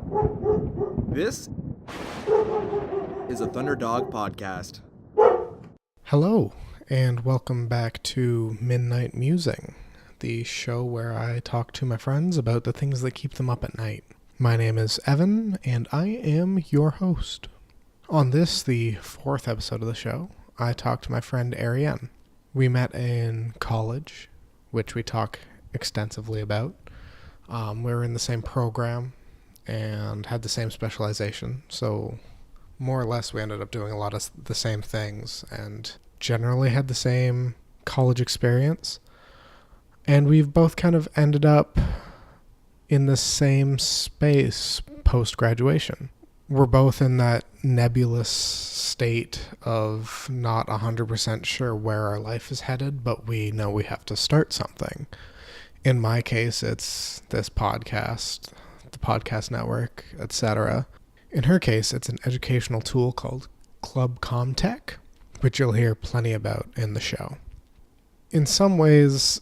This is a Thunder Dog podcast. Hello, and welcome back to Midnight Musing, the show where I talk to my friends about the things that keep them up at night. My name is Evan, and I am your host. On this, the fourth episode of the show, I talked to my friend Arienne. We met in college, which we talk extensively about. We were in the same program and had the same specialization, so more or less we ended up doing a lot of the same things and generally had the same college experience. And we've both kind of ended up in the same space post-graduation. We're both in that nebulous state of not 100% sure where our life is headed, but we know we have to start something. In my case, it's this podcast, the podcast network, etc. In her case, it's an educational tool called Comm, which you'll hear plenty about in the show. In some ways,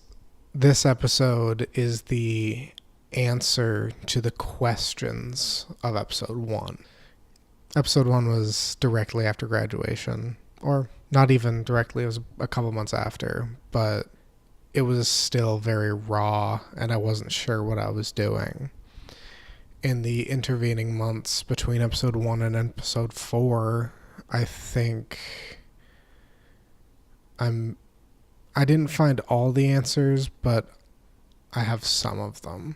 this episode is the answer to the questions of episode 1. Episode 1 was directly after graduation, or not even directly, it was a couple months after, but it was still very raw and I wasn't sure what I was doing. In the intervening months between episode 1 and episode 4, I think I didn't find all the answers, but I have some of them.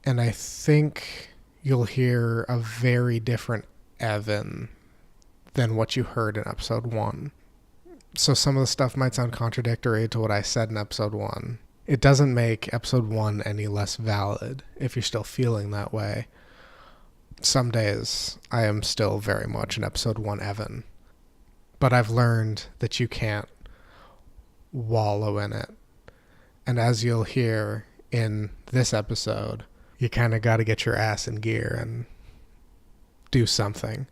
And I think you'll hear a very different Evan than what you heard in episode 1. So some of the stuff might sound contradictory to what I said in episode 1. It doesn't make episode 1 any less valid if you're still feeling that way. Some days I am still very much an episode 1 Evan. But I've learned that you can't wallow in it. And as you'll hear in this episode, you kind of got to get your ass in gear and do something.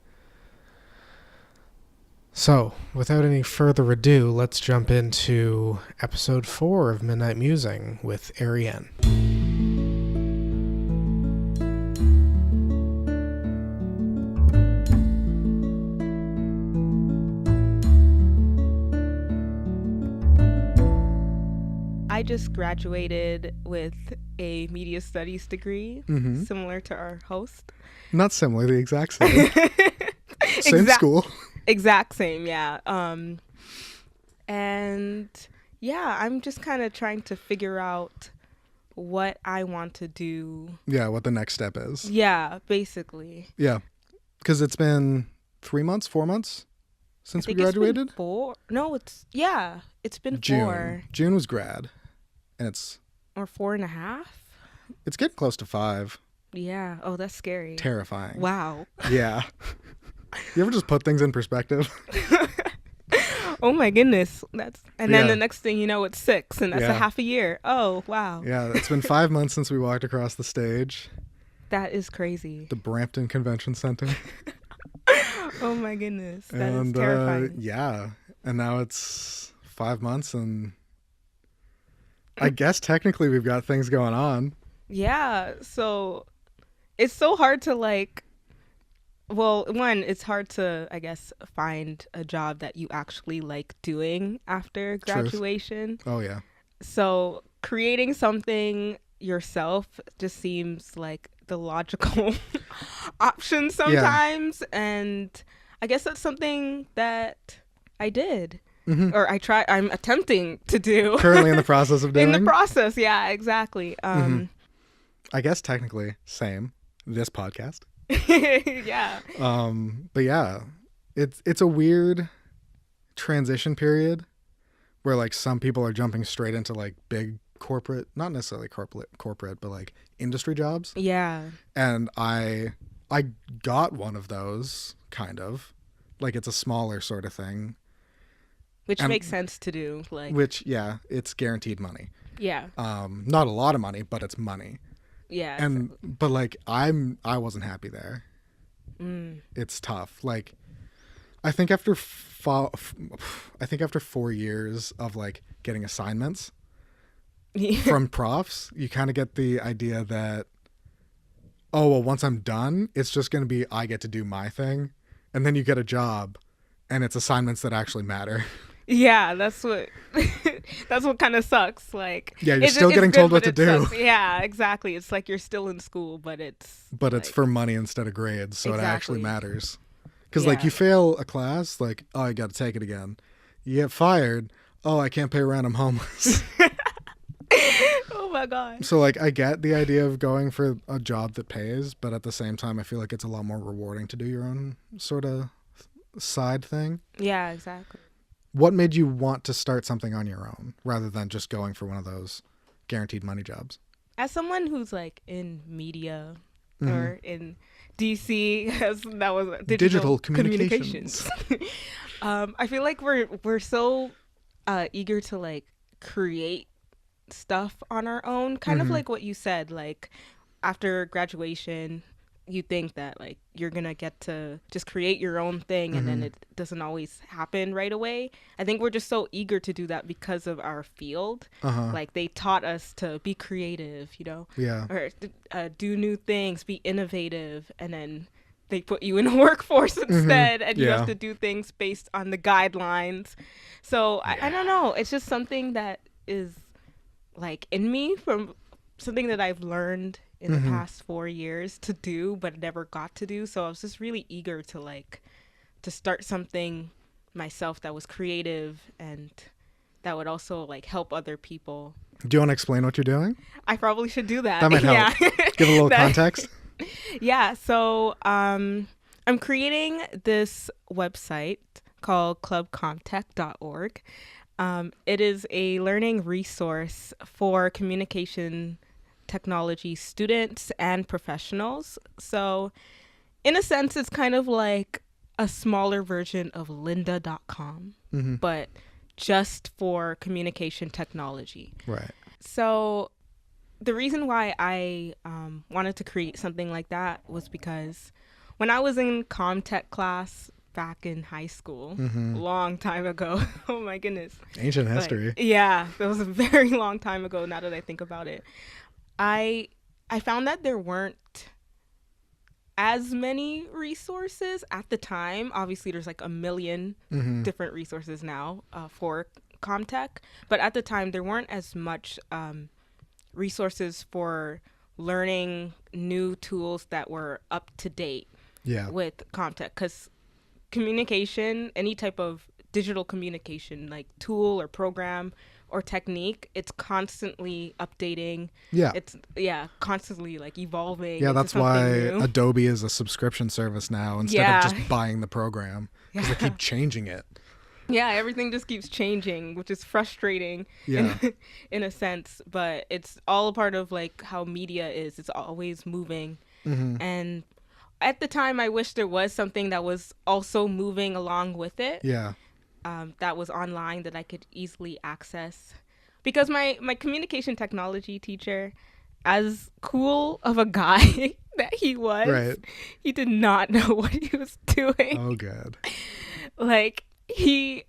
So, without any further ado, let's jump into episode 4 of Midnight Musing with Arienne. I just graduated with a media studies degree, similar to our host. Not similar, the exact same. Same school. Exact same, yeah. And yeah, I'm just kind of trying to figure out what I want to do. Yeah, what the next step is. Yeah, basically. Yeah, because it's been 3 months, 4 months since we graduated? It's been 4. No, it's been June. 4. June was grad, and it's... Or 4.5? It's getting close to 5. Yeah. Oh, that's scary. Terrifying. Wow. Yeah. You ever just put things in perspective? Oh my goodness. Then the next thing you know, it's 6 and that's a half a year. Oh, wow. Yeah, it's been 5 months since we walked across the stage. That is crazy. The Brampton Convention Center. Oh my goodness. That is terrifying. Yeah. And now it's 5 months and I guess technically we've got things going on. Yeah. So it's so hard to it's hard to, I guess, find a job that you actually like doing after graduation. Truth. Oh, yeah. So creating something yourself just seems like the logical option sometimes. Yeah. And I guess that's something that I did. Mm-hmm. Or I'm attempting to do. Currently in the process of doing? In the process, yeah, exactly. I guess technically, same. This podcast. Yeah. But yeah, it's a weird transition period where like some people are jumping straight into like big corporate, not necessarily corporate, but like industry jobs. Yeah. And I got one of those kind of like it's a smaller sort of thing. Which makes sense to do. It's guaranteed money. Yeah. Not a lot of money, but it's money. Yeah. And but like I wasn't happy there. It's tough. Like I think after 4 years of like getting assignments from profs, you kind of get the idea that oh, well, once I'm done, it's just going to be I get to do my thing. And then you get a job and it's assignments that actually matter. Yeah, that's what that's what kind of sucks. Like, Yeah, you're still getting told what to do. Sucks. Yeah, exactly. It's like you're still in school, but it's for money instead of grades, so it actually matters. Because like Yeah. you fail a class, like, oh, I got to take it again. You get fired, oh, I can't pay rent, I'm homeless. Oh my god. So like I get the idea of going for a job that pays, but at the same time I feel like it's a lot more rewarding to do your own sort of side thing. Yeah, exactly. What made you want to start something on your own rather than just going for one of those guaranteed money jobs? As someone who's like in media Mhm. or in DC, as that was Digital communications. I feel like we're so eager to like create stuff on our own, kind of Mhm. like what you said, like after graduation you think that like you're gonna get to just create your own thing, and then Mhm. it doesn't always happen right away. I think we're just so eager to do that because of our field. Uh-huh. Like they taught us to be creative, Yeah. or do new things, be innovative, and then they put you in a workforce instead, and you Yeah. have to do things based on the guidelines. So I don't know, it's just something that is like in me, from something that I've learned in the past 4 years to do but never got to do. So I was just really eager to like to start something myself that was creative and that would also like help other people. Do you want to explain what you're doing? I probably should do that. That might help. Yeah. Give a little context. Yeah, so I'm creating this website called clubcomtech.org. It is a learning resource for communication technology students and professionals. So in a sense, it's kind of like a smaller version of lynda.com, but just for communication technology. Right. So the reason why I wanted to create something like that was because when I was in Comm Tech class back in high school, a long time ago, oh my goodness. Ancient history. Yeah, that was a very long time ago now that I think about it. I found that there weren't as many resources at the time. Obviously, there's like a million different resources now for Comtech, but at the time there weren't as much resources for learning new tools that were up to date with Comtech, because communication, any type of digital communication, like tool or program or technique, it's constantly updating. Yeah. It's constantly like evolving. Yeah, that's why new. Adobe is a subscription service now instead of just buying the program, because they keep changing it. Yeah, everything just keeps changing, which is frustrating in a sense, but it's all a part of like how media is. It's always moving. And at the time, I wish there was something that was also moving along with it. Yeah. That was online that I could easily access, because my communication technology teacher, as cool of a guy that he was, he did not know what he was doing. Oh, good. Like we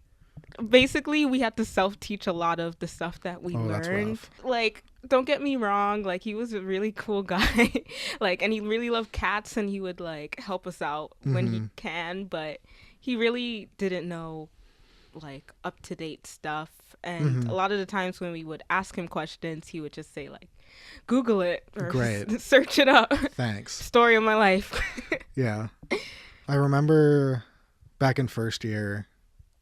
had to self-teach a lot of the stuff that we learned. That's rough. Like, don't get me wrong, like he was a really cool guy, like, and he really loved cats, and he would like help us out when he can, but he really didn't know like up-to-date stuff. And a lot of the times when we would ask him questions, he would just say like, Google it or search it up. Thanks. Story of my life. Yeah. I remember back in first year,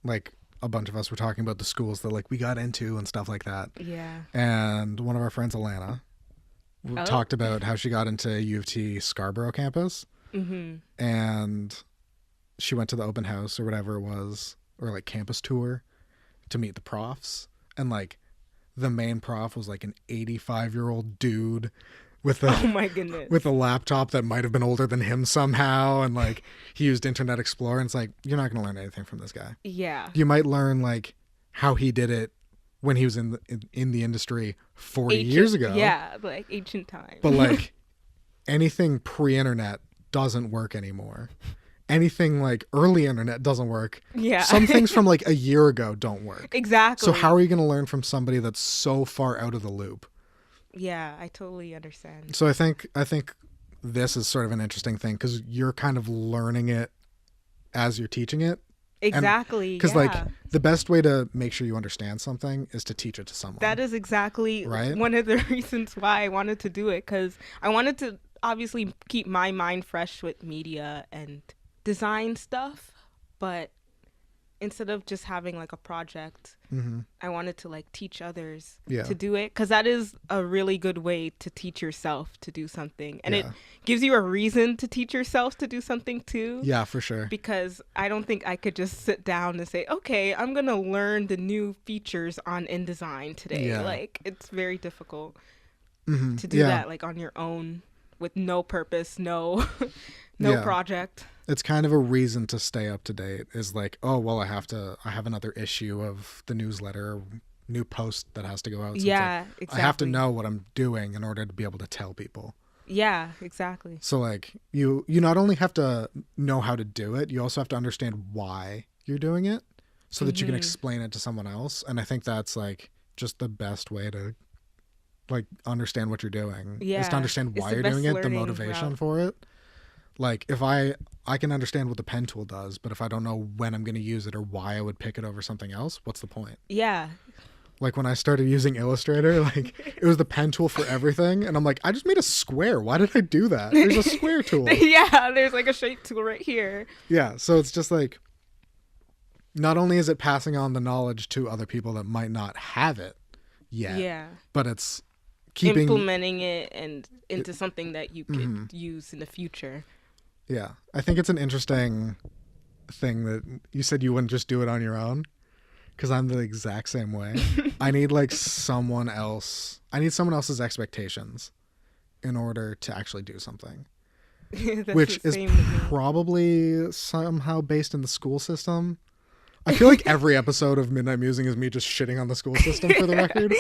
like a bunch of us were talking about the schools that like we got into and stuff like that. Yeah. And one of our friends, Alana, talked about how she got into U of T Scarborough campus. And she went to the open house or whatever it was, or like campus tour, to meet the profs. And like the main prof was like an 85-year-old dude with a oh my goodness, with a laptop that might have been older than him somehow, and like he used Internet Explorer, and it's like, you're not going to learn anything from this guy. Yeah. You might learn like how he did it when he was in the industry 40 years ago. Yeah, like ancient times. But like anything pre-internet doesn't work anymore. Anything like early internet doesn't work. Yeah. Some things from like a year ago don't work. Exactly. So how are you going to learn from somebody that's so far out of the loop? Yeah, I totally understand. So I think this is sort of an interesting thing because you're kind of learning it as you're teaching it. Exactly. Because like the best way to make sure you understand something is to teach it to someone. That is exactly one of the reasons why I wanted to do it, because I wanted to obviously keep my mind fresh with media and design stuff, but instead of just having like a project, I wanted to like teach others to do it, because that is a really good way to teach yourself to do something, and it gives you a reason to teach yourself to do something too. Yeah, for sure. Because I don't think I could just sit down and say, okay, I'm gonna learn the new features on InDesign today. Like, it's very difficult to do that like on your own with no purpose, no project. It's kind of a reason to stay up to date, is like, oh, well, I have another issue of the newsletter, or new post that has to go out. So exactly. I have to know what I'm doing in order to be able to tell people. Yeah, exactly. So like you not only have to know how to do it, you also have to understand why you're doing it so that you can explain it to someone else. And I think that's like just the best way to like understand what you're doing is to understand why you're doing it, the motivation for it. Like if I can understand what the pen tool does, but if I don't know when I'm going to use it or why I would pick it over something else, what's the point? Yeah. Like when I started using Illustrator, like it was the pen tool for everything. And I'm like, I just made a square. Why did I do that? There's a square tool. Yeah, there's like a shape tool right here. Yeah. So it's just like, not only is it passing on the knowledge to other people that might not have it yet, but it's implementing it and into something that you could use in the future. Yeah. I think it's an interesting thing that you said you wouldn't just do it on your own, because I'm the exact same way. I need like someone else's expectations in order to actually do something. Which is probably somehow based in the school system. I feel like every episode of Midnight Musing is me just shitting on the school system, for the record.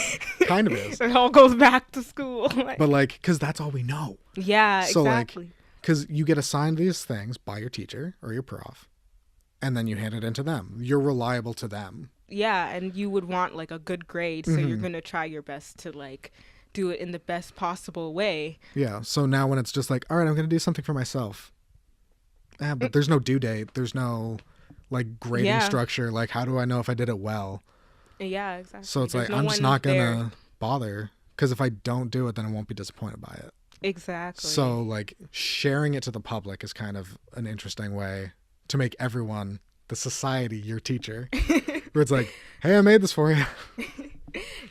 Kind of is. It all goes back to school. But like, because that's all we know. Yeah, so exactly. Like, because you get assigned these things by your teacher or your prof, and then you hand it into them. You're reliable to them. Yeah, and you would want like a good grade, so you're going to try your best to like do it in the best possible way. Yeah, so now when it's just like, all right, I'm going to do something for myself. But there's no due date. There's no like grading structure. Like, how do I know if I did it well? Yeah, exactly. So it's like, I'm just not going to bother, because if I don't do it, then I won't be disappointed by it. Exactly. So like sharing it to the public is kind of an interesting way to make everyone, the society, your teacher. Where it's like, hey, I made this for you.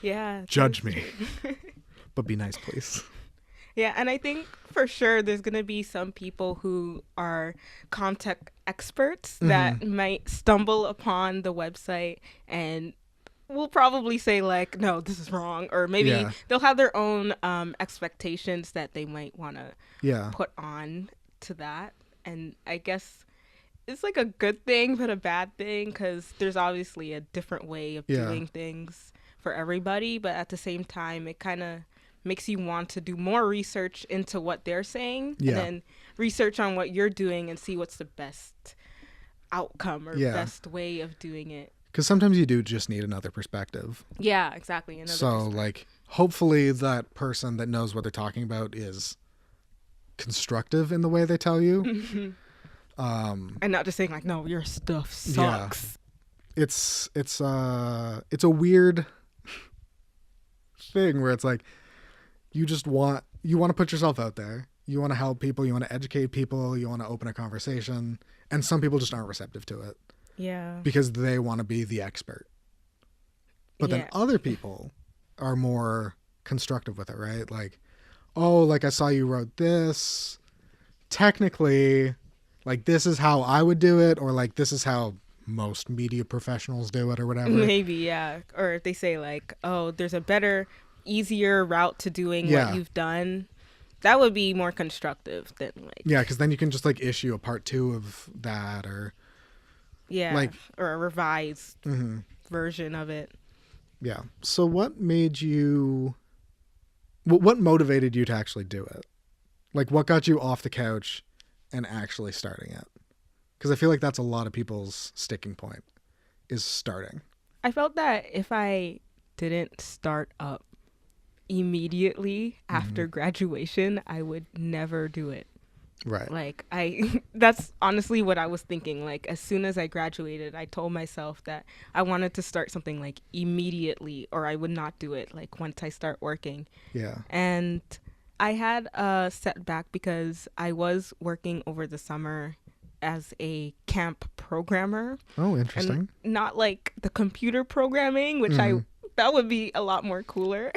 Yeah. Judge me. But be nice, please. Yeah, and I think for sure there's going to be some people who are content experts that might stumble upon the website and will probably say like, no, this is wrong. Or maybe they'll have their own expectations that they might want to put on to that. And I guess it's like a good thing, but a bad thing, because there's obviously a different way of doing things for everybody. But at the same time, it kind of makes you want to do more research into what they're saying and then research on what you're doing and see what's the best outcome or best way of doing it. Because sometimes you do just need another perspective. Yeah, exactly. So like, hopefully that person that knows what they're talking about is constructive in the way they tell you. And not just saying like, no, your stuff sucks. Yeah. It's a weird thing where it's like, you want to put yourself out there. You want to help people. You want to educate people. You want to open a conversation. And some people just aren't receptive to it. Yeah. Because they want to be the expert. But then other people are more constructive with it, right? Like, oh, like I saw you wrote this. Technically, like this is how I would do it, or like this is how most media professionals do it, or whatever. Maybe, yeah. Or if they say like, oh, there's a better, easier route to doing what you've done, that would be more constructive than like. Yeah, because then you can just like issue a part 2 of that, or. Yeah, like, or a revised version of it. Yeah. So what motivated you to actually do it? Like, what got you off the couch and actually starting it? Because I feel like that's a lot of people's sticking point, is starting. I felt that if I didn't start up, immediately after graduation, I would never do it. Right. Like that's honestly what I was thinking. Like as soon as I graduated, I told myself that I wanted to start something like immediately, or I would not do it like once I start working. Yeah. And I had a setback because I was working over the summer as a camp programmer. Oh, interesting. And not like the computer programming, which that would be a lot more cooler.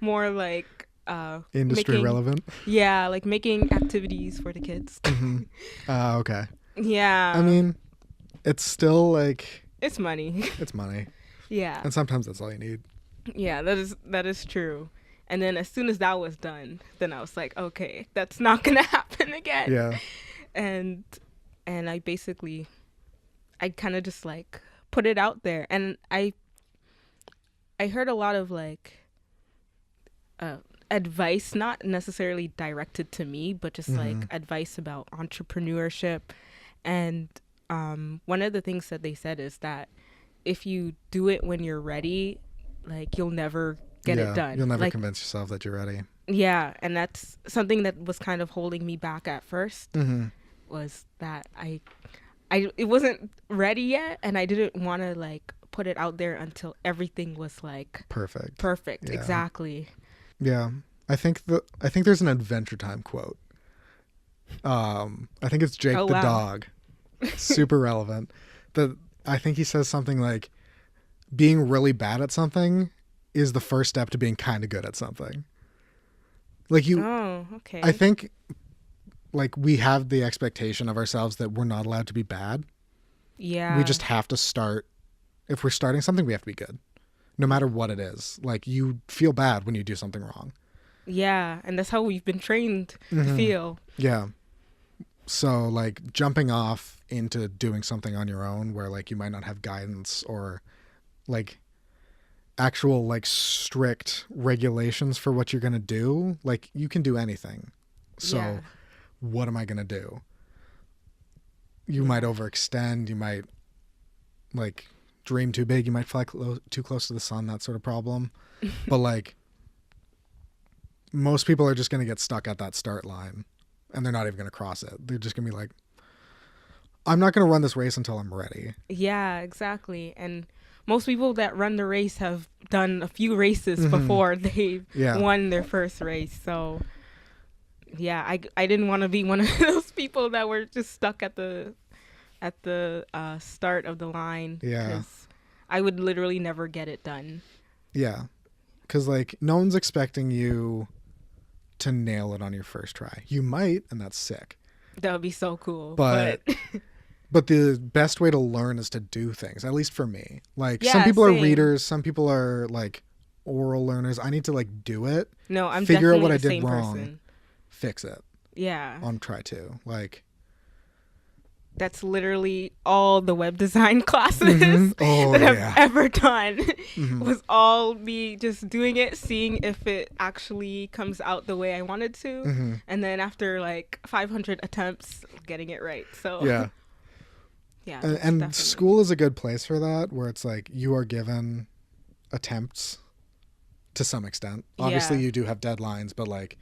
More like industry relevant. Yeah, like making activities for the kids. Okay. Yeah. I mean, it's still like it's money. It's money. Yeah. And sometimes that's all you need. Yeah, that is true. And then as soon as that was done, then I was like, okay, that's not gonna happen again. Yeah. And I basically, I kind of just like put it out there, and I heard a lot of like advice, not necessarily directed to me, but just like advice about entrepreneurship. And one of the things that they said is that if you do it when you're ready, like you'll never get it done. You'll never like, convince yourself that you're ready. Yeah, and that's something that was kind of holding me back at first. Was that I it wasn't ready yet, and I didn't want to like put it out there until everything was like perfect. Yeah. Exactly. Yeah. I think there's an Adventure Time quote. I think it's Jake the dog. Super relevant. I think he says something like, being really bad at something is the first step to being kind of good at something. Like okay. I think like we have the expectation of ourselves that we're not allowed to be bad. Yeah. We just have to start. If we're starting something, we have to be good. No matter what it is. Like you feel bad when you do something wrong. Yeah. And that's how we've been trained to feel. Yeah. So like jumping off into doing something on your own where like you might not have guidance or like actual like strict regulations for what you're going to do, like you can do anything. So what am I going to do? You might overextend, you might like dream too big, you might fly too close to the sun, that sort of problem. But like most people are just going to get stuck at that start line and they're not even going to cross it. They're just going to be like, I'm not going to run this race until I'm ready. Yeah, exactly. And most people that run the race have done a few races before they've won their first race. So yeah, I didn't want to be one of those people that were just stuck at the start of the line. Yeah. Because I would literally never get it done. Yeah. Because like no one's expecting you to nail it on your first try. You might, and that's sick. That would be so cool. But the best way to learn is to do things, at least for me. Like some people are readers, some people are like oral learners. I need to like do it. No, I'm figure out what I the did same wrong, person. Fix it. Yeah. On try to. Like that's literally all the web design classes that I've ever done was all me just doing it, seeing if it actually comes out the way I wanted to. And then after like 500 attempts, getting it right. So yeah. And school is a good place for that, where it's like you are given attempts to some extent. Obviously you do have deadlines, but like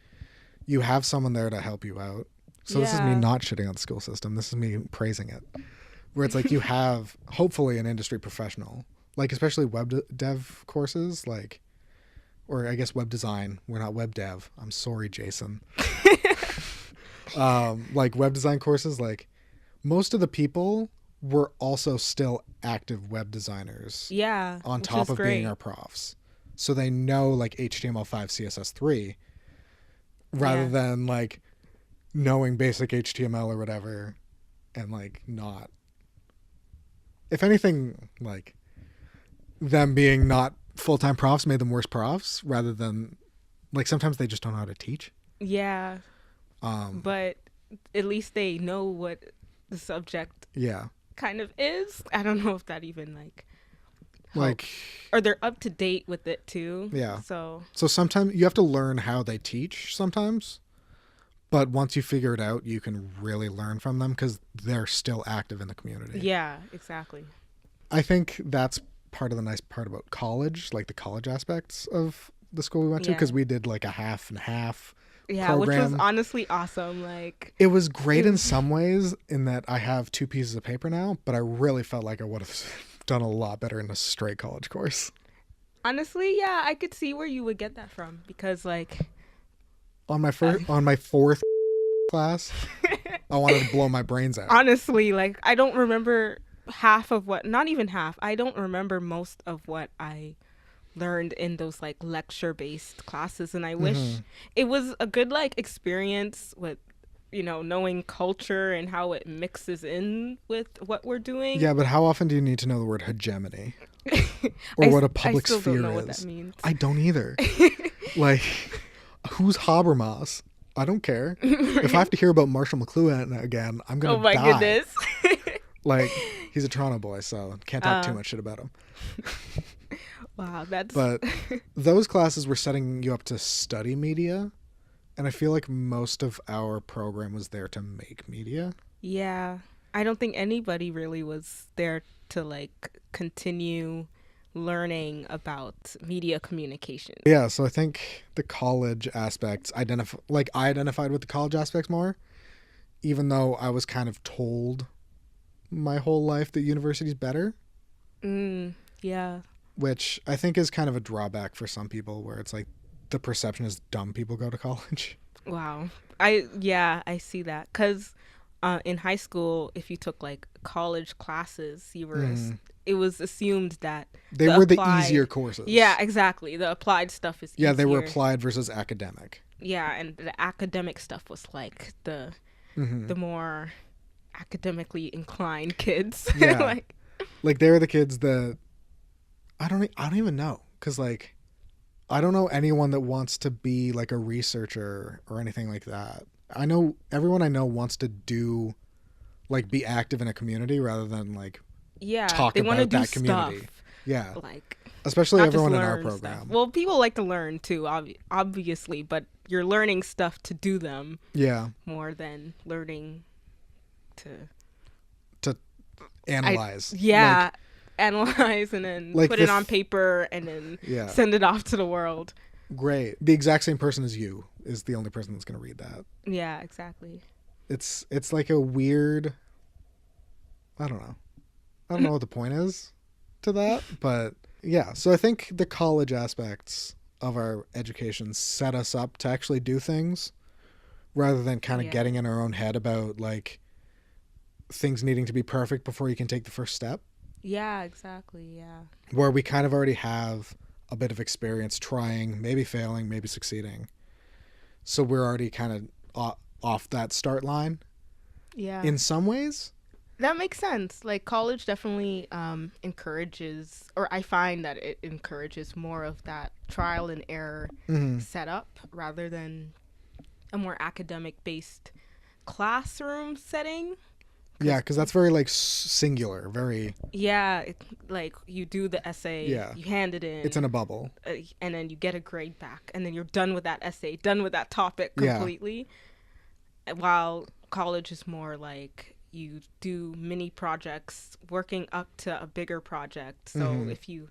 you have someone there to help you out. So this is me not shitting on the school system. This is me praising it. Where it's like you have, hopefully, an industry professional. Like, especially web dev courses, like, or I guess web design. We're not web dev. I'm sorry, Jason. Like, web design courses, like, most of the people were also still active web designers. Yeah. On top of being our profs. So they know, like, HTML5, CSS3, rather than, like, knowing basic HTML or whatever, and like not, if anything, like them being not full-time profs made them worse profs, rather than like sometimes they just don't know how to teach. But at least they know what the subject kind of is. I don't know if that even like helps. Or they're up to date with it too. So sometimes you have to learn how they teach sometimes. But once you figure it out, you can really learn from them because they're still active in the community. Yeah, exactly. I think that's part of the nice part about college, like the college aspects of the school we went to, Yeah. because we did like a half and half Yeah, which was program. honestly awesome. Like, It was great in some ways in that I have 2 pieces of paper now, but I really felt like I would have done a lot better in a straight college course. honestly, yeah, I could see where you would get that from because, like, On my fourth class, I wanted to blow my brains out. honestly, like, I don't remember half of what, not even half, I don't remember most of what I learned in those, like, lecture-based classes. And I wish it was a good, like, experience with, you know, knowing culture and how it mixes in with what we're doing. Yeah, but how often do you need to know the word hegemony? Or what a public I still sphere don't know what is? that means. I don't either. Like, who's Habermas? I don't care. If I have to hear about Marshall McLuhan again, I'm gonna Oh my die. goodness. Like, he's a Toronto boy, so can't talk too much shit about him. Wow, that's But those classes were setting you up to study media, and I feel like most of our program was there to make media. yeah. I don't think anybody really was there to, like, continue learning about media communication. Yeah, so I think the college aspects I identified with the college aspects more, even though I was kind of told my whole life that university's better, Yeah. which I think is kind of a drawback for some people, where it's like the perception is dumb people go to college. Wow. I see that cuz in high school, if you took, like, college classes, you were it was assumed that They were the applied- easier courses. Yeah, exactly. The applied stuff is Yeah, they were easier. applied versus academic. Yeah, and the academic stuff was like the more academically inclined kids. Yeah. Like, Like, they were the kids that I don't even know, because like I don't know anyone that wants to be like a researcher or anything like that. I know everyone I know wants to do, like, be active in a community rather than like yeah, talk they about want to do that community. stuff. Yeah, Like, especially not everyone just in our learn program. stuff. Well, people like to learn too, obviously, but you're learning stuff to do them Yeah, more than learning to analyze. yeah, analyze and then like put the it on paper and then Yeah. send it off to the world. Great. The exact same person as you is the only person that's going to read that. Yeah, exactly. It's like a weird, I don't know what the point is to that, but yeah. So I think the college aspects of our education set us up to actually do things rather than kind of Yeah. getting in our own head about like things needing to be perfect before you can take the first step, Yeah, exactly. Yeah. where we kind of already have a bit of experience trying, maybe failing, maybe succeeding. So we're already kind of off that start line Yeah. in some ways. That makes sense. Like, college definitely encourages, or I find that it encourages more of that trial and error setup rather than a more academic based classroom setting. Yeah, because that's very like singular, very, Yeah, like you do the essay, Yeah. you hand it in, it's in a bubble. and then you get a grade back, and then you're done with that essay, done with that topic Yeah. completely. While college is more like you do mini projects working up to a bigger project. So if you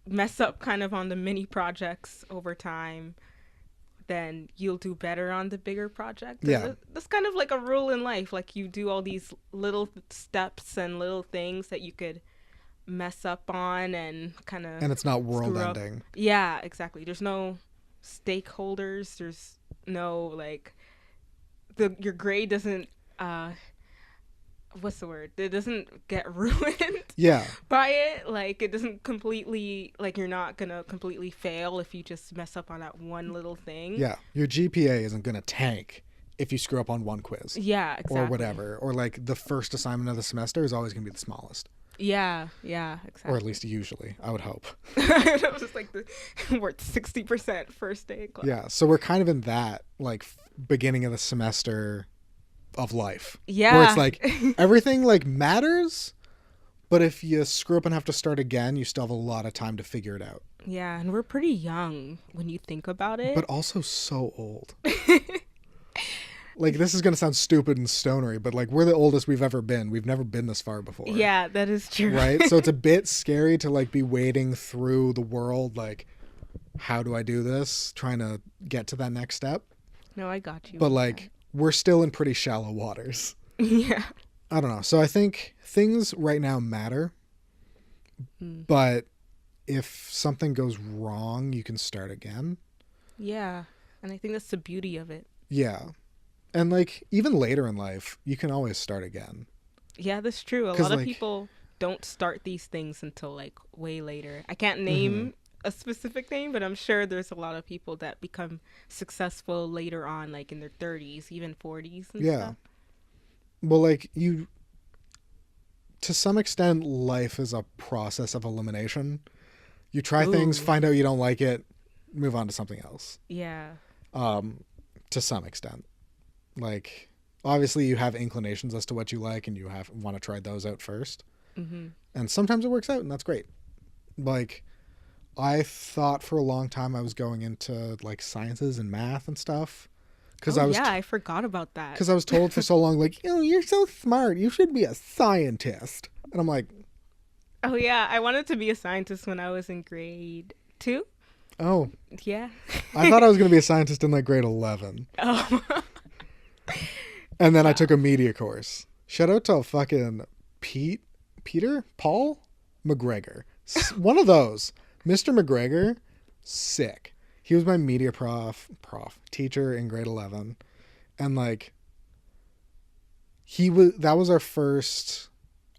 mess up kind of on the mini projects over time, then you'll do better on the bigger project. Yeah. That's kind of like a rule in life. Like, you do all these little steps and little things that you could mess up on and kind of, And it's not world ending. yeah, exactly. There's no stakeholders. There's no, like, your grade doesn't what's the word? It doesn't get ruined Yeah. by it. Like, it doesn't completely, like, you're not gonna completely fail if you just mess up on that one little thing. Yeah. Your GPA isn't going to tank if you screw up on one quiz. Yeah, exactly. Or whatever. Or like the first assignment of the semester is always going to be the smallest. Yeah, exactly. Or at least usually, I would hope. It was just like we're 60% first day class. Yeah. So we're kind of in that like beginning of the semester of life. Yeah. Where it's like everything like matters, but if you screw up and have to start again, you still have a lot of time to figure it out. Yeah, and we're pretty young when you think about it. But also so old. Like, this is going to sound stupid and stonery, but like, we're the oldest we've ever been. We've never been this far before. Yeah, that is true. Right? So it's a bit scary to like be wading through the world like, how do I do this, trying to get to that next step. No, I got you. But like, we're still in pretty shallow waters. Yeah. I don't know. So I think things right now matter, but if something goes wrong, you can start again. Yeah. And I think that's the beauty of it. Yeah. And like, even later in life, you can always start again. Yeah, that's true. A lot of people don't start these things until like way later. I can't name a specific thing, but I'm sure there's a lot of people that become successful later on, like in their 30s, even 40s and stuff. Well, like, to some extent, life is a process of elimination. You try things, find out you don't like it, move on to something else. Yeah. To some extent. Like, obviously you have inclinations as to what you like, and you want to try those out first. And sometimes it works out, and that's great. Like, I thought for a long time I was going into like sciences and math and stuff. I forgot about that. Because I was told for so long, like, you're so smart, you should be a scientist. And I'm like, oh yeah, I wanted to be a scientist when I was in grade 2. Oh. Yeah. I thought I was going to be a scientist in like grade 11. Oh. And then I took a media course. Shout out to fucking Paul McGregor. One of those. Mr. McGregor, sick. He was my media teacher in grade 11. And like, that was our first,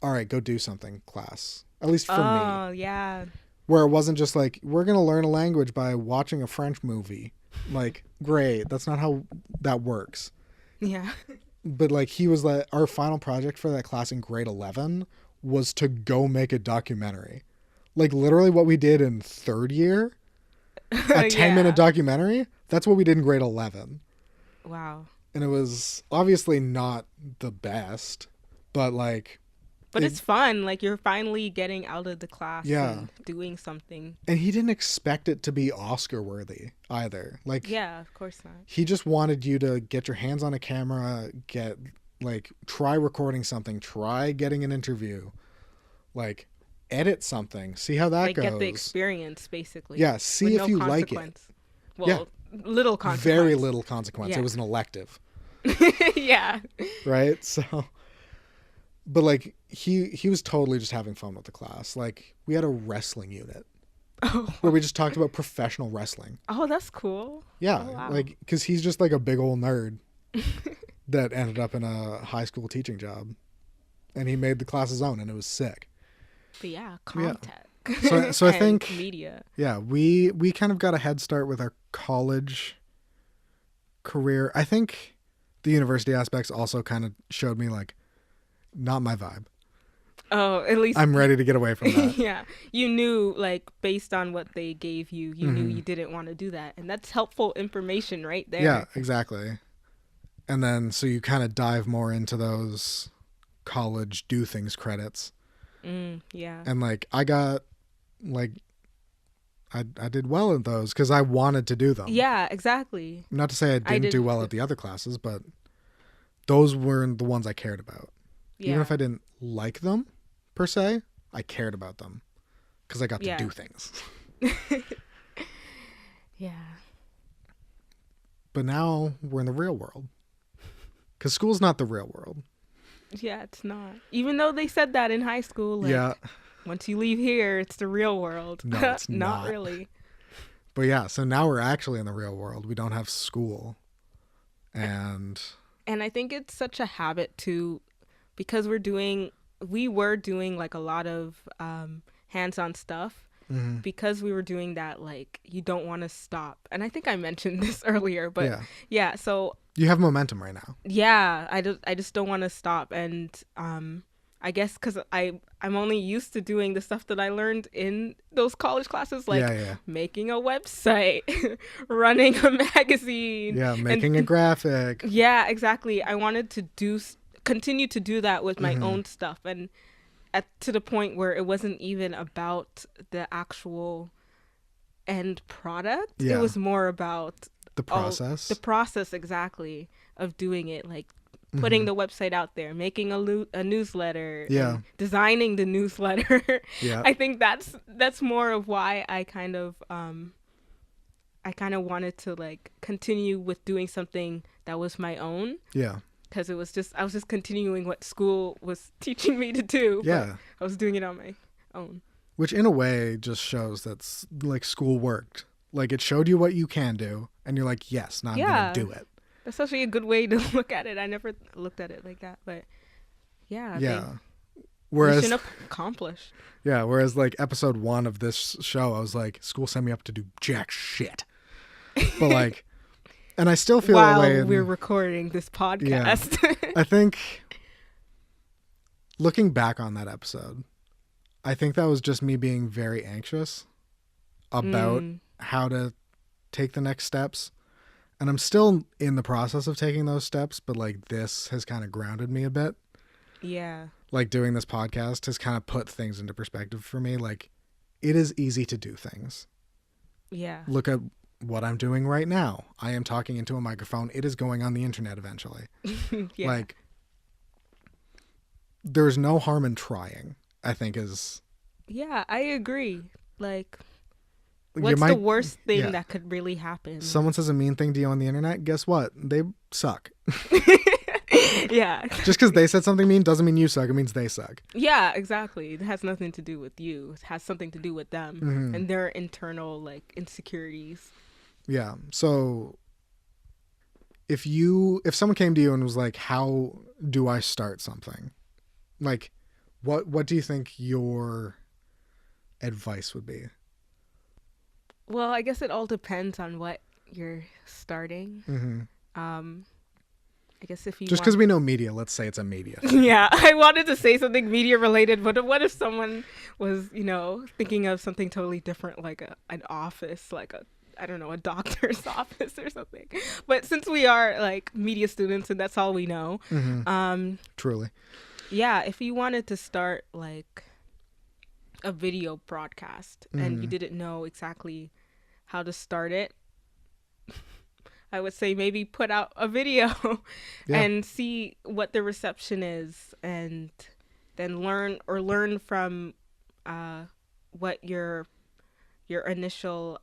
all right, go do something class. At least for me. Oh, yeah. Where it wasn't just like, we're going to learn a language by watching a French movie. Like, great. That's not how that works. Yeah. But like, he was like, our final project for that class in grade 11 was to go make a documentary. Like, literally what we did in third year, a 10-minute documentary, that's what we did in grade 11. Wow. And it was obviously not the best, but like... But it's fun. Like, you're finally getting out of the class and doing something. And he didn't expect it to be Oscar-worthy either. Like, yeah, of course not. He just wanted you to get your hands on a camera, try recording something, try getting an interview, like, edit something, see how that goes. Get the experience, basically. Yeah, see if you like it. Well, little consequence. Very little consequence. Yeah. It was an elective. Yeah. Right? So... But like, he was totally just having fun with the class. Like, we had a wrestling unit where we just talked about professional wrestling. Oh, that's cool. Yeah. Oh, wow. Like, because he's just like a big old nerd that ended up in a high school teaching job. And he made the class his own, and it was sick. But yeah, contact. So I think media. Yeah, we kind of got a head start with our college career. I think the university aspects also kind of showed me like, not my vibe. Oh, at least I'm ready to get away from that. Yeah. You knew, like, based on what they gave you, you knew you didn't want to do that. And that's helpful information right there. Yeah, exactly. And then, so you kind of dive more into those college do things credits. Yeah. And, like, I got, like, I did well at those because I wanted to do them. Yeah, exactly. Not to say I didn't do well at the other classes, but those were the ones I cared about. Yeah. Even if I didn't like them, per se, I cared about them because I got to do things. Yeah. But now we're in the real world because school's not the real world. Yeah, it's not. Even though they said that in high school. Like, once you leave here, it's the real world. No, it's not really. But yeah, so now we're actually in the real world. We don't have school. And I think it's such a habit too. Because we were doing like a lot of hands-on stuff. Because we were doing that, like, you don't want to stop. And I think I mentioned this earlier, but yeah, so you have momentum right now. Yeah, I just don't want to stop. And I guess because I'm only used to doing the stuff that I learned in those college classes, like making a website, running a magazine, making a graphic. Yeah, exactly. I wanted to continue to do that with my own stuff, and to the point where it wasn't even about the actual end product. It was more about the process. The process, exactly, of doing it, like putting the website out there, making a newsletter, designing the newsletter. I think that's more of why I kind of I kind of wanted to like continue with doing something that was my own. Yeah. Because I was just continuing what school was teaching me to do. Yeah. I was doing it on my own. Which in a way just shows that's like school worked. Like it showed you what you can do and you're like, yes, now I'm going to do it. That's actually a good way to look at it. I never looked at it like that, but yeah. Whereas mission accomplished. Yeah, whereas like episode 1 of this show, I was like, school sent me up to do jack shit. But like, and I still feel that way. While we're recording this podcast. Yeah, I think looking back on that episode, I think that was just me being very anxious about how to take the next steps. And I'm still in the process of taking those steps, but like this has kind of grounded me a bit. Yeah. Like doing this podcast has kind of put things into perspective for me. Like it is easy to do things. Yeah. Look at what I'm doing right now. I am talking into a microphone. It is going on the internet eventually. Yeah. Like there's no harm in trying, I think is. Yeah, I agree. Like what's the worst thing that could really happen? Someone says a mean thing to you on the internet. Guess what? They suck. Yeah. Just because they said something mean doesn't mean you suck. It means they suck. Yeah, exactly. It has nothing to do with you. It has something to do with them and their internal like insecurities. Yeah. So if someone came to you and was like, how do I start something? Like, what do you think your advice would be? Well, I guess it all depends on what you're starting. I guess if you just because we know media, let's say it's a media thing. Yeah, I wanted to say something media related, but what if someone was, thinking of something totally different, like an office, like a doctor's office or something. But since we are like media students and that's all we know, truly. Yeah, if you wanted to start like a video broadcast and you didn't know exactly how to start it, I would say maybe put out a video and see what the reception is, and then learn from what your initial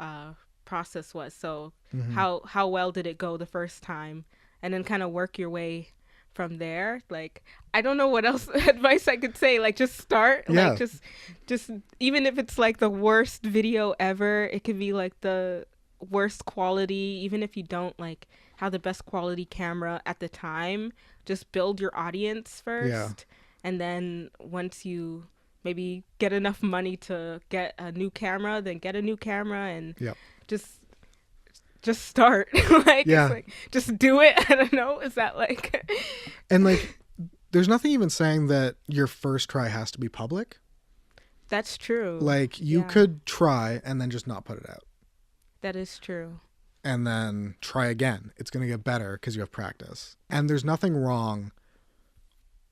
process was. So how well did it go the first time, and then kind of work your way from there. Like, I don't know what else advice I could say. Like, just start. Yeah. Like, just even if it's like the worst video ever, it could be like the worst quality. Even if you don't like have the best quality camera at the time, just build your audience first, and then once you maybe get enough money to get a new camera, then get a new camera, and just start. Like, it's like, just do it. I don't know. Is that like and like there's nothing even saying that your first try has to be public. That's true. Like you could try and then just not put it out. That is true. And then try again. It's going to get better because you have practice. And there's nothing wrong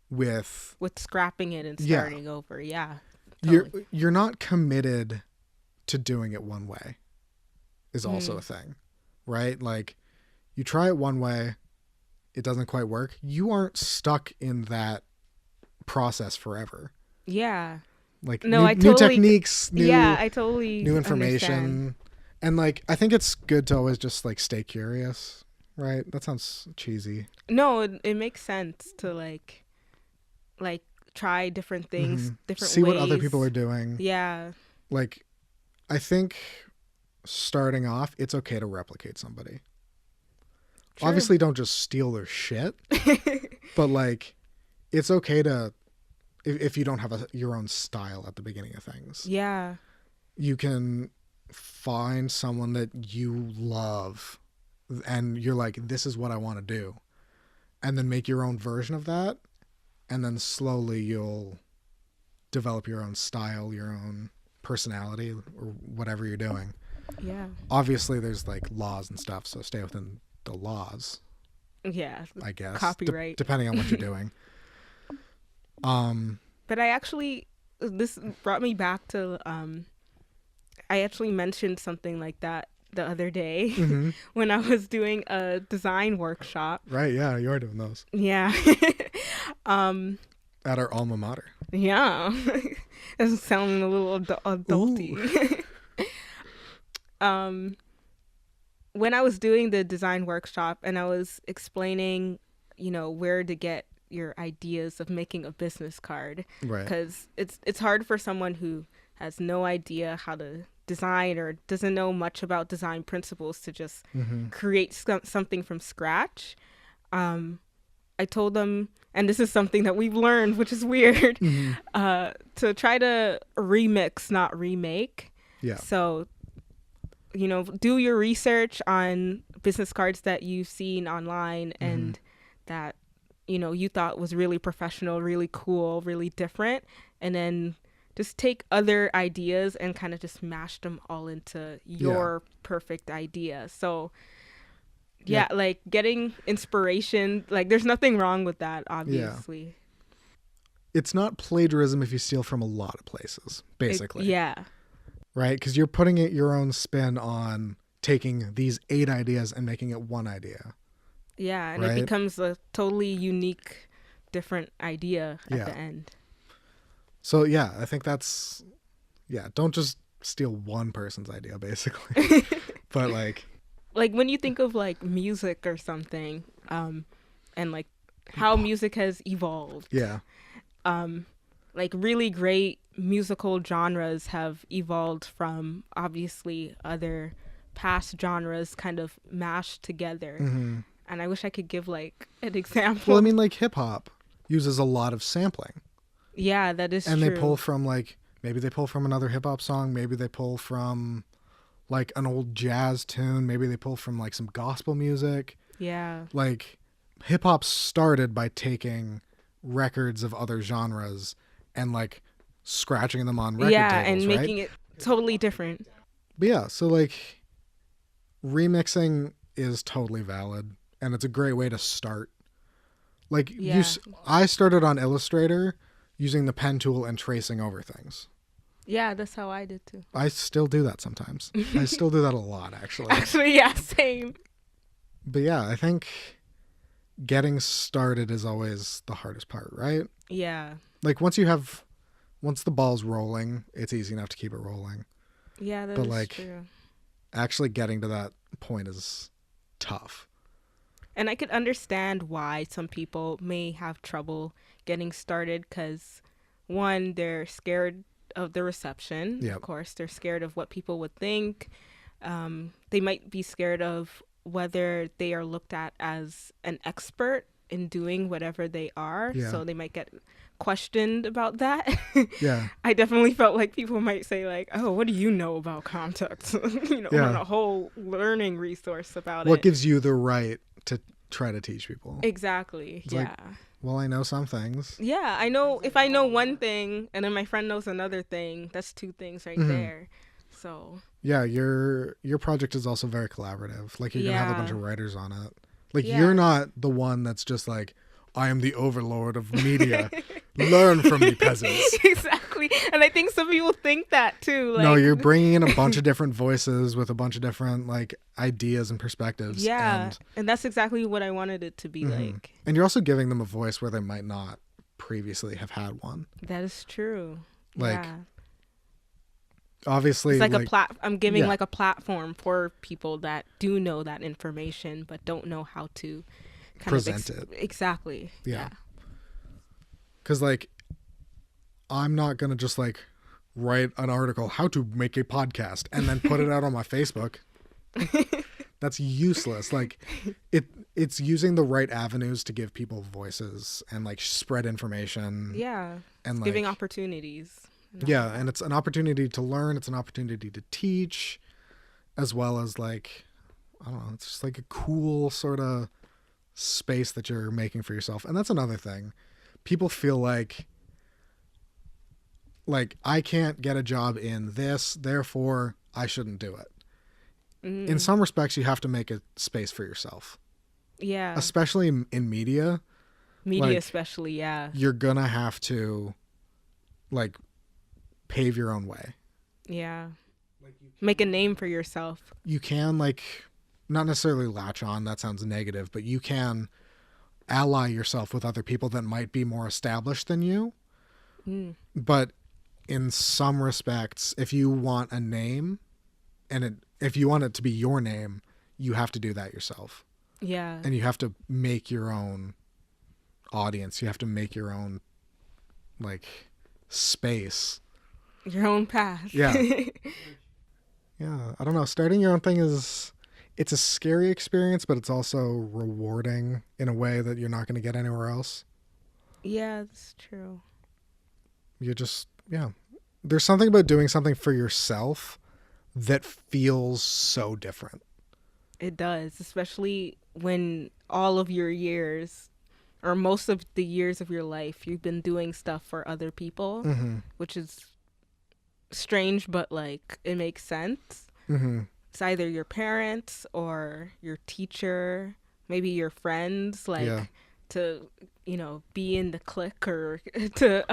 with scrapping it and starting over. Yeah. Totally. You're not committed to doing it one way is also a thing, right? Like you try it one way, it doesn't quite work. You aren't stuck in that process forever. Yeah. Like new techniques, I totally new information. Understand. And like, I think it's good to always just like stay curious, right? That sounds cheesy. No, it makes sense to like try different things, different See ways. what other people are doing. Yeah. Like, I think starting off, it's okay to replicate somebody. Sure. Obviously, don't just steal their shit, but like, it's okay to, if you don't have your own style at the beginning of things. Yeah. You can find someone that you love and you're like, this is what I want to do, and then make your own version of that, and then slowly you'll develop your own style, your own personality, or whatever you're doing. Yeah, obviously there's like laws and stuff, so stay within the laws. Yeah, I guess copyright depending on what you're doing. But this brought me back to I actually mentioned something like that the other day when I was doing a design workshop. Right, yeah, you are doing those. Yeah. At our alma mater. Yeah. That's sounding a little adulty. when I was doing the design workshop and I was explaining, where to get your ideas of making a business card, Right. because it's hard for someone who has no idea how to design or doesn't know much about design principles to just create something from scratch. I told them, and this is something that we've learned, which is weird, to try to remix, not remake. Yeah. So, do your research on business cards that you've seen online and that, you thought was really professional, really cool, really different. And then just take other ideas and kind of just mash them all into your perfect idea. So, yeah, like getting inspiration, like there's nothing wrong with that, obviously. Yeah. It's not plagiarism if you steal from a lot of places, basically. Yeah. Right? Because you're putting your own spin on taking these 8 ideas and making it one idea. Yeah, and right? It becomes a totally unique, different idea at the end. So, yeah, I think that's, don't just steal one person's idea, basically. But, like when you think of, like, music or something, and, like, how music has evolved. Yeah. Like, really great musical genres have evolved from, obviously, other past genres kind of mashed together. Mm-hmm. And I wish I could give, like, an example. Well, I mean, like, hip-hop uses a lot of sampling. Yeah, that is and true. And they pull from, like, maybe they pull from another hip-hop song. Maybe they pull from, like, an old jazz tune. Maybe they pull from, like, some gospel music. Yeah. Like, hip-hop started by taking records of other genres and, like, scratching them on record tables, and right? making it totally different. But yeah, so, like, remixing is totally valid. And it's a great way to start. Like, I started on Illustrator using the pen tool and tracing over things. Yeah, that's how I did too. I still do that sometimes. I still do that a lot, actually. Actually, yeah, same. But yeah, I think getting started is always the hardest part, right? Yeah. Like, once the ball's rolling, it's easy enough to keep it rolling. Yeah, that is true. Actually getting to that point is tough. And I could understand why some people may have trouble getting started because, one, they're scared of the reception. Yep. Of course, they're scared of what people would think. They might be scared of whether they are looked at as an expert in doing whatever they are. Yeah. So they might get questioned about that. Yeah. I definitely felt like people might say, like, oh, what do you know about context? On a whole learning resource about it. What gives you the right to try to teach people? Exactly. It's like, well, I know some things. Yeah, I know. If I know one thing and then my friend knows another thing, that's 2 things right there. So yeah, your project is also very collaborative. Like, you're gonna have a bunch of writers on it. Like, you're not the one that's just like, I am the overlord of media. Learn from me, peasants. Exactly. And I think some people think that too. Like, no, you're bringing in a bunch of different voices with a bunch of different, like, ideas and perspectives. Yeah. And that's exactly what I wanted it to be like. And you're also giving them a voice where they might not previously have had one. That is true. Like, obviously, it's like I'm giving like a platform for people that do know that information but don't know how to present it. Exactly. Yeah. Because, like, I'm not going to just, like, write an article, how to make a podcast, and then put it out on my Facebook. That's useless. Like, it's using the right avenues to give people voices and, like, spread information. Yeah. And, like, giving opportunities. Yeah, and it's an opportunity to learn. It's an opportunity to teach, as well as, like, I don't know, it's just like a cool sort of space that you're making for yourself. And that's another thing. People feel like I can't get a job in this, therefore I shouldn't do it. In some respects, you have to make a space for yourself. Yeah. Especially in media. Media, like, especially, yeah. You're gonna have to, like, pave your own way. Yeah. Make a name for yourself. You can, like, not necessarily latch on, that sounds negative, but you can ally yourself with other people that might be more established than you. But in some respects, if you want a name, and if you want it to be your name, you have to do that yourself. Yeah. And you have to make your own audience. You have to make your own, like, space. Your own path. Yeah. Yeah. I don't know. Starting your own thing it's a scary experience, but it's also rewarding in a way that you're not going to get anywhere else. Yeah, that's true. You just, yeah. There's something about doing something for yourself that feels so different. It does, especially when all of your years, or most of the years of your life, you've been doing stuff for other people, which is strange, but like it makes sense. It's either your parents or your teacher, maybe your friends, like to, you know, be in the clique or to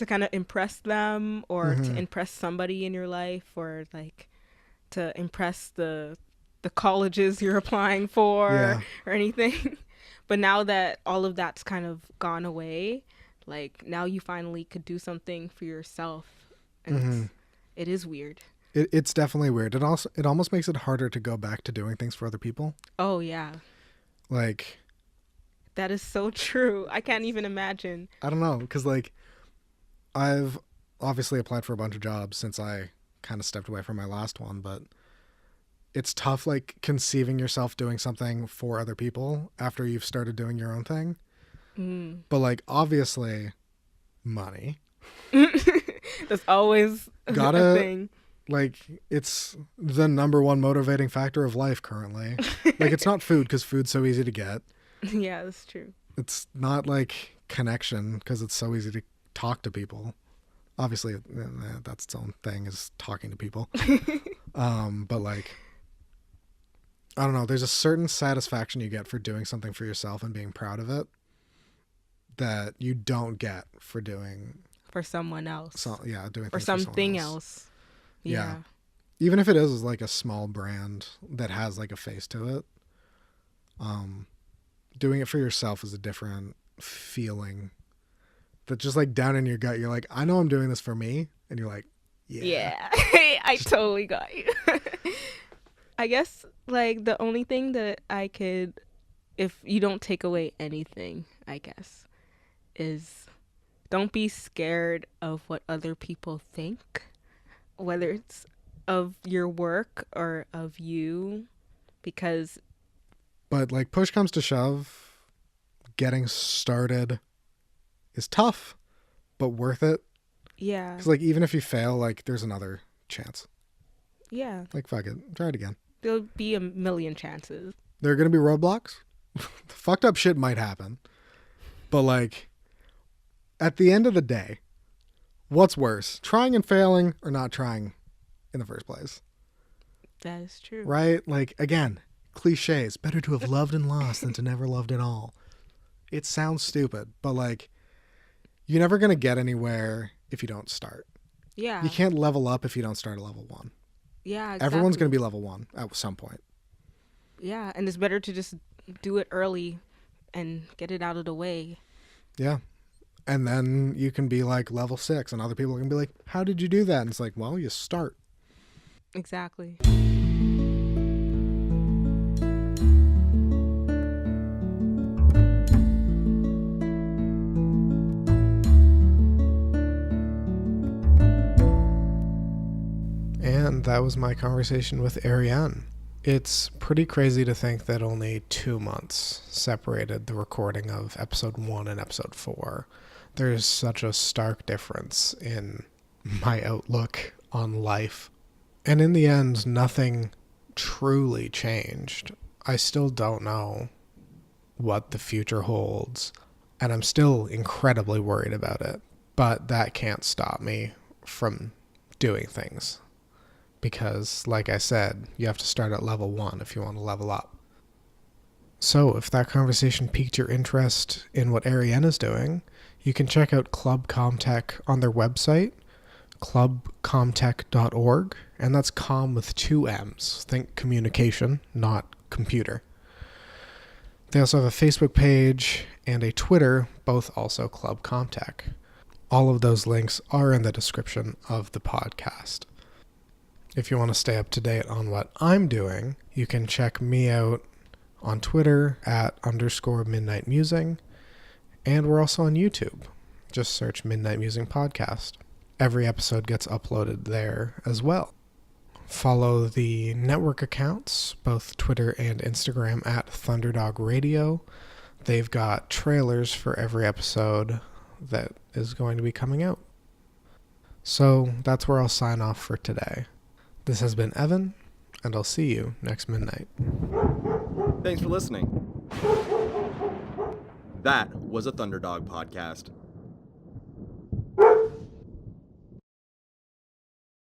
kind of impress them or to impress somebody in your life or like to impress the colleges you're applying for or anything. But now that all of that's kind of gone away, like now you finally could do something for yourself. And it is weird. It's definitely weird. It almost makes it harder to go back to doing things for other people. Oh, yeah. Like, that is so true. I can't even imagine. I don't know. Because like I've obviously applied for a bunch of jobs since I kind of stepped away from my last one, but it's tough, like, conceiving yourself doing something for other people after you've started doing your own thing. But, like, obviously, money. That's always a thing. Like, it's the number one motivating factor of life currently. Like, it's not food, because food's so easy to get. Yeah, that's true. It's not, like, connection, because it's so easy to talk to people. Obviously, that's its own thing, is talking to people. But, like, I don't know, there's a certain satisfaction you get for doing something for yourself and being proud of it that you don't get for doing for someone else. Doing for something else. Yeah. Even if it is like a small brand that has like a face to it, doing it for yourself is a different feeling. That just like down in your gut, you're like, I know I'm doing this for me, and you're like, yeah. I totally got you. I guess like the only thing that I could, if you don't take away anything, I guess, is don't be scared of what other people think, whether it's of your work or of you, because. But like push comes to shove, getting started is tough, but worth it. Yeah. Because like even if you fail, like there's another chance. Yeah. Like fuck it, try it again. There'll be a million chances. There are going to be roadblocks. Fucked up shit might happen. But like, at the end of the day, what's worse? Trying and failing or not trying in the first place? That is true. Right? Like, again, cliches. Better to have loved and lost than to never loved at all. It sounds stupid, but like, you're never going to get anywhere if you don't start. Yeah. You can't level up if you don't start at level 1. Yeah, exactly. Everyone's going to be level 1 at some point. Yeah, and it's better to just do it early and get it out of the way. Yeah. And then you can be like level 6 and other people can be like, how did you do that? And it's like, well, you start. Exactly. And that was my conversation with Arienne. It's pretty crazy to think that only 2 months separated the recording of episode 1 and episode 4. There's such a stark difference in my outlook on life. And in the end, nothing truly changed. I still don't know what the future holds, and I'm still incredibly worried about it. But that can't stop me from doing things. Because, like I said, you have to start at level 1 if you want to level up. So, if that conversation piqued your interest in what Arienne is doing, you can check out Club Comtech on their website, clubcomtech.org, and that's comm with 2 M's. Think communication, not computer. They also have a Facebook page and a Twitter, both also Club Comtech. All of those links are in the description of the podcast. If you want to stay up to date on what I'm doing, You can check me out on Twitter at _Midnight Musing, and we're also on YouTube. Just search Midnight Musing Podcast. Every episode gets uploaded there as well. Follow the network accounts, both Twitter and Instagram, at Thunderdog Radio. They've got trailers for every episode that is going to be coming out. So that's where I'll sign off for today. This has been Evan, and I'll see you next midnight. Thanks for listening. That was a Thunderdog podcast.